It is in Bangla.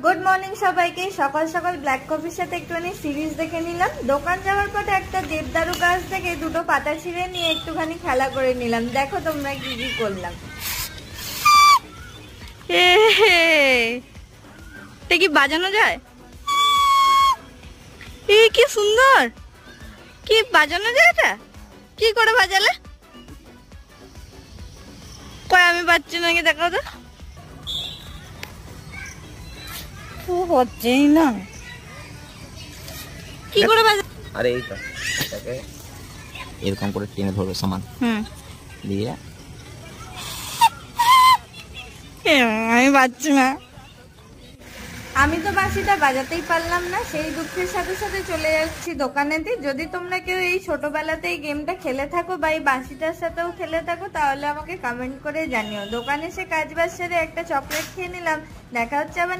গুড মর্নিং সবাইকে। সকাল সকাল ব্ল্যাক কফির সাথে একটুখানি সিরিজ দেখে নিলাম। দোকান যাওয়ার পথে একটা দেবদারু গাছ থেকে দুটো পাতা ছিঁড়ে নিয়ে একটুখানি খেলা করে নিলাম। দেখো তোমরা কি কি করলাম। এটা কি বাজানো যায়? কি সুন্দর, কি বাজানো যায়? এটা কি করে বাজালে? কই আমি বাজছি নাকি, দেখো তো। হচ্ছেই না, কি করে বাজা? আরে এই তো এটাকে এরকম করে টেনে ধরবে সমান, দিয়ে আমি বাজছি না। আমি তো বাঁশিটা বাজাতেই পারলাম না, সেই দুঃখের সাথে সাথে চলে যাচ্ছি দোকানেতে। যদি তোমরা কেউ এই ছোটবেলাতে এই গেমটা খেলে থাকো বা এই বাঁশিটার সাথেও খেলে থাকো তাহলে আমাকে কমেন্ট করে জানিও। দোকানে এসে কাজ বাজ সেরে একটা চকলেট খেয়ে নিলাম। দেখা হচ্ছে আবার